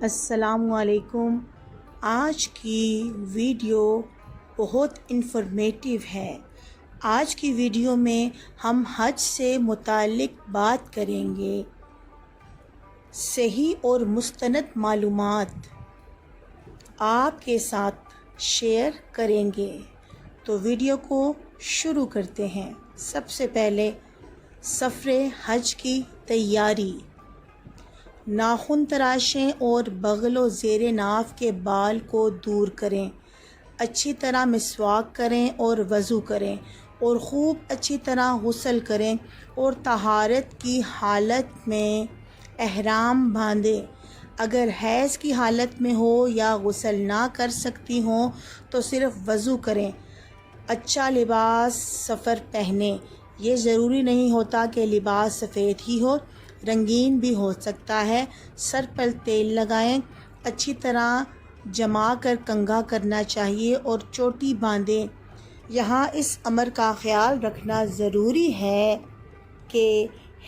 السلام علیکم۔ آج کی ویڈیو بہت انفارمیٹیو ہے۔ آج کی ویڈیو میں ہم حج سے متعلق بات کریں گے۔ صحیح اور مستند معلومات آپ کے ساتھ شیئر کریں گے، تو ویڈیو کو شروع کرتے ہیں۔ سب سے پہلے سفر حج کی تیاری۔ ناخن تراشیں اور بغل و زیر ناف کے بال کو دور کریں۔ اچھی طرح مسواک کریں اور وضو کریں اور خوب اچھی طرح غسل کریں اور طہارت کی حالت میں احرام باندھیں۔ اگر حیض کی حالت میں ہو یا غسل نہ کر سکتی ہوں تو صرف وضو کریں۔ اچھا لباس سفر پہنیں۔ یہ ضروری نہیں ہوتا کہ لباس سفید ہی ہو، رنگین بھی ہو سکتا ہے۔ سر پر تیل لگائیں، اچھی طرح جما کر کنگھا کرنا چاہیے اور چوٹی باندھیں۔ یہاں اس امر کا خیال رکھنا ضروری ہے کہ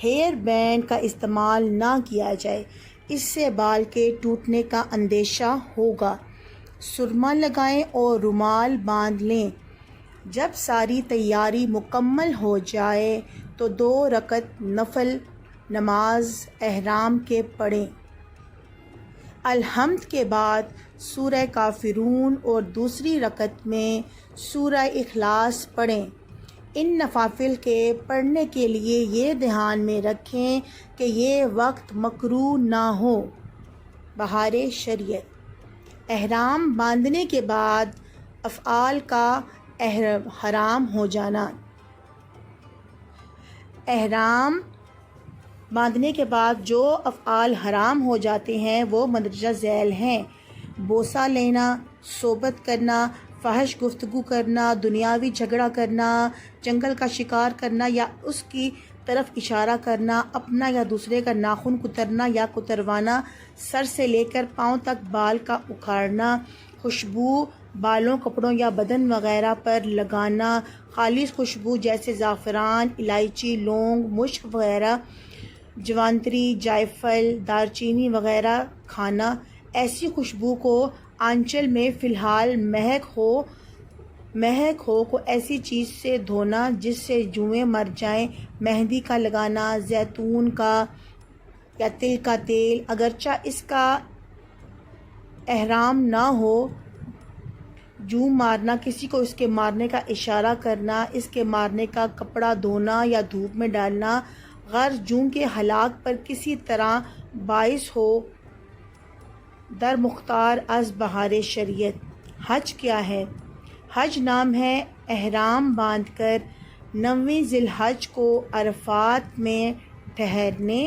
ہیئر بینڈ کا استعمال نہ کیا جائے، اس سے بال کے ٹوٹنے کا اندیشہ ہوگا۔ سرما لگائیں اور رومال باندھ لیں۔ جب ساری تیاری مکمل ہو جائے تو 2 رکعت نفل نماز احرام کے پڑھیں۔ الحمد کے بعد سورہ کافرون اور دوسری رکعت میں سورہ اخلاص پڑھیں۔ ان نوافل کے پڑھنے کے لیے یہ دھیان میں رکھیں کہ یہ وقت مکروہ نہ ہو۔ بہار شریعت۔ احرام باندھنے کے بعد افعال کا حرام ہو جانا۔ احرام باندھنے کے بعد جو افعال حرام ہو جاتے ہیں وہ مندرجہ ذیل ہیں: بوسہ لینا، صحبت کرنا، فحش گفتگو کرنا، دنیاوی جھگڑا کرنا، جنگل کا شکار کرنا یا اس کی طرف اشارہ کرنا، اپنا یا دوسرے کا ناخن کترنا یا کتروانا، سر سے لے کر پاؤں تک بال کا اکھاڑنا، خوشبو بالوں، کپڑوں یا بدن وغیرہ پر لگانا، خالص خوشبو جیسے زعفران، الائچی، لونگ، مشک وغیرہ، جوانتری، جائفل، دارچینی وغیرہ کھانا۔ ایسی خوشبو کو آنچل میں فی الحال مہک ہو کو ایسی چیز سے دھونا جس سے جوئیں مر جائیں۔ مہندی کا لگانا، زیتون کا یا تل کا تیل، اگرچہ اس کا احرام نہ ہو، جو مارنا، کسی کو اس کے مارنے کا اشارہ کرنا، اس کے مارنے کا کپڑا دھونا یا دھوپ میں ڈالنا، غرض جوں کے ہلاک پر کسی طرح باعث ہو، در مختار از بہار شریعت۔ حج کیا ہے؟ حج نام ہے احرام باندھ کر 9ویں ذی الحج کو عرفات میں ٹھہرنے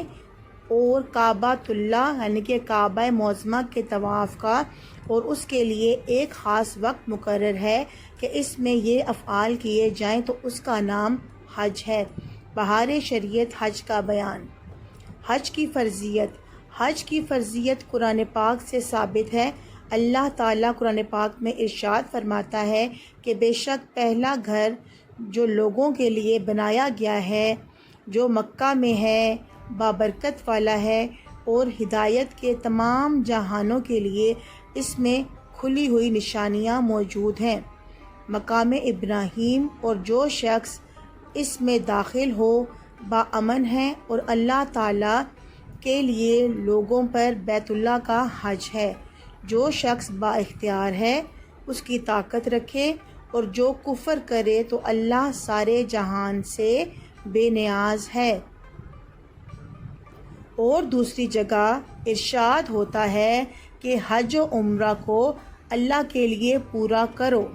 اور کعبۃ اللہ یعنی کہ کعبہ معظمہ کے طواف کا، اور اس کے لیے ایک خاص وقت مقرر ہے کہ اس میں یہ افعال کیے جائیں تو اس کا نام حج ہے۔ بہار شریعت حج کا بیان۔ حج کی فرضیت۔ حج کی فرضیت قرآن پاک سے ثابت ہے۔ اللہ تعالیٰ قرآن پاک میں ارشاد فرماتا ہے کہ بے شک پہلا گھر جو لوگوں کے لیے بنایا گیا ہے، جو مکہ میں ہے، بابرکت والا ہے اور ہدایت کے تمام جہانوں کے لیے اس میں کھلی ہوئی نشانیاں موجود ہیں۔ مقام ابراہیم، اور جو شخص اس میں داخل ہو باامن ہے، اور اللہ تعالیٰ کے لیے لوگوں پر بیت اللہ کا حج ہے۔ جو شخص با اختیار ہے، اس کی طاقت رکھے، اور جو کفر کرے تو اللہ سارے جہان سے بے نیاز ہے۔ اور دوسری جگہ ارشاد ہوتا ہے کہ حج و عمرہ کو اللہ کے لیے پورا کرو۔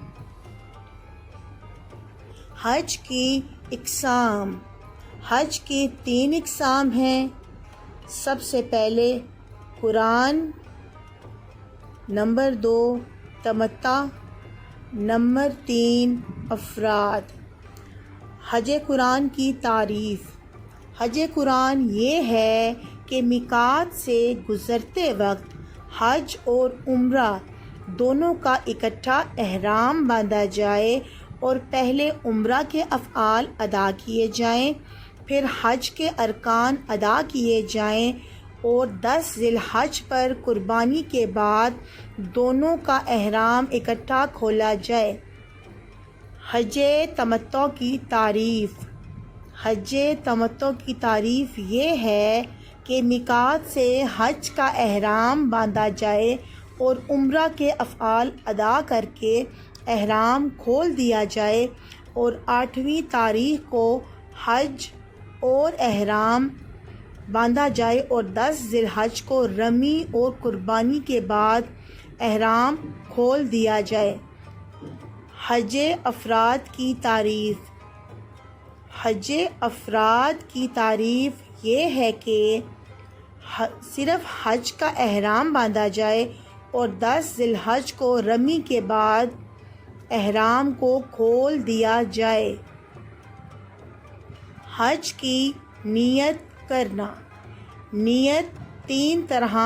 حج کی اقسام۔ حج کی 3 اقسام ہیں۔ سب سے پہلے قران، نمبر 2 تمتع، نمبر 3 افراد۔ حج قران کی تعریف۔ حج قران یہ ہے کہ میقات سے گزرتے وقت حج اور عمرہ دونوں کا اکٹھا احرام باندھا جائے اور پہلے عمرہ کے افعال ادا کیے جائیں، پھر حج کے ارکان ادا کیے جائیں اور 10 ذی الحج پر قربانی کے بعد دونوں کا احرام اکٹھا کھولا جائے۔ حج تمتع کی تعریف۔ حج تمتع کی تعریف یہ ہے کہ میقات سے حج کا احرام باندھا جائے اور عمرہ کے افعال ادا کر کے احرام کھول دیا جائے، اور 8ویں تاریخ کو حج اور احرام باندھا جائے اور 10 ذی الحج کو رمی اور قربانی کے بعد احرام کھول دیا جائے۔ حج افراد کی تعریف۔ حج افراد کی تعریف یہ ہے کہ صرف حج کا احرام باندھا جائے اور 10 ذی الحج کو رمی کے بعد احرام کو کھول دیا جائے۔ حج کی نیت کرنا۔ نیت 3 طرح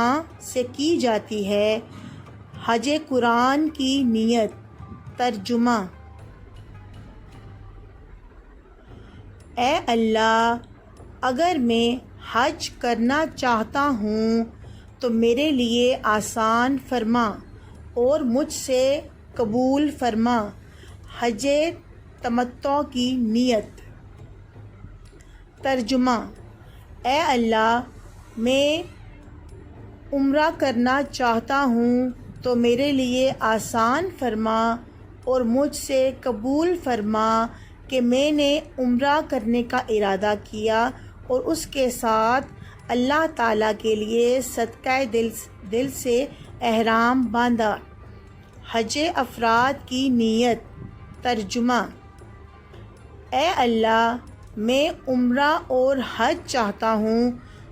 سے کی جاتی ہے۔ حج قرآن کی نیت۔ ترجمہ: اے اللہ، اگر میں حج کرنا چاہتا ہوں تو میرے لیے آسان فرما اور مجھ سے قبول فرما۔ حج تمتع کی نیت۔ ترجمہ: اے اللہ، میں عمرہ کرنا چاہتا ہوں تو میرے لیے آسان فرما اور مجھ سے قبول فرما کہ میں نے عمرہ کرنے کا ارادہ کیا اور اس کے ساتھ اللہ تعالیٰ کے لیے صدقہ دل سے احرام باندھا۔ حج افراد کی نیت۔ ترجمہ: اے اللہ، میں عمرہ اور حج چاہتا ہوں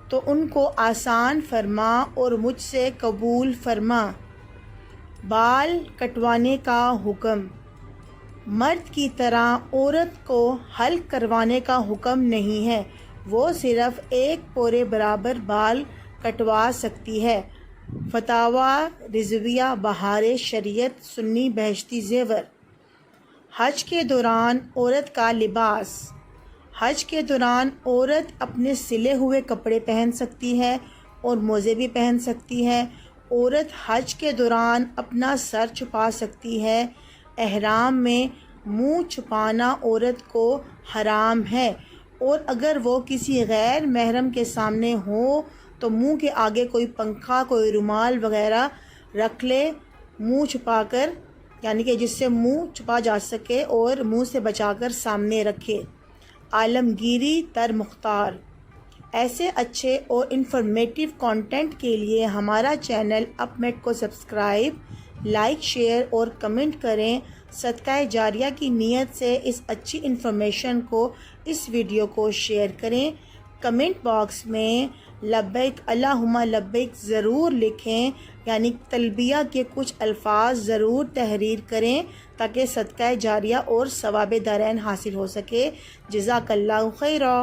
تو ان کو آسان فرما اور مجھ سے قبول فرما۔ بال کٹوانے کا حکم۔ مرد کی طرح عورت کو حلق کروانے کا حکم نہیں ہے، وہ صرف 1 پورے برابر بال کٹوا سکتی ہے۔ فتاویٰ رضویہ بہار شریعت سنی بہشتی زیور۔ حج کے دوران عورت کا لباس۔ حج کے دوران عورت اپنے سلے ہوئے کپڑے پہن سکتی ہے اور موزے بھی پہن سکتی ہے۔ عورت حج کے دوران اپنا سر چھپا سکتی ہے۔ احرام میں منہ چھپانا عورت کو حرام ہے، اور اگر وہ کسی غیر محرم کے سامنے ہو تو منہ کے آگے کوئی پنکھا، کوئی رومال وغیرہ رکھ لے منہ چھپا کر، یعنی کہ جس سے منہ چھپا جا سکے اور منہ سے بچا کر سامنے رکھے۔ عالمگیری در مختار۔ ایسے اچھے اور انفارمیٹیو کانٹینٹ کے لیے ہمارا چینل اپ میٹ کو سبسکرائب، لائک، شیئر اور کمنٹ کریں۔ صدقہ جاریہ کی نیت سے اس اچھی انفارمیشن کو، اس ویڈیو کو شیئر کریں۔ کمنٹ باکس میں لبیک اللہم لبیک ضرور لکھیں، یعنی تلبیہ کے کچھ الفاظ ضرور تحریر کریں تاکہ صدقہ جاریہ اور ثواب دارین حاصل ہو سکے۔ جزاک اللہ خیرا۔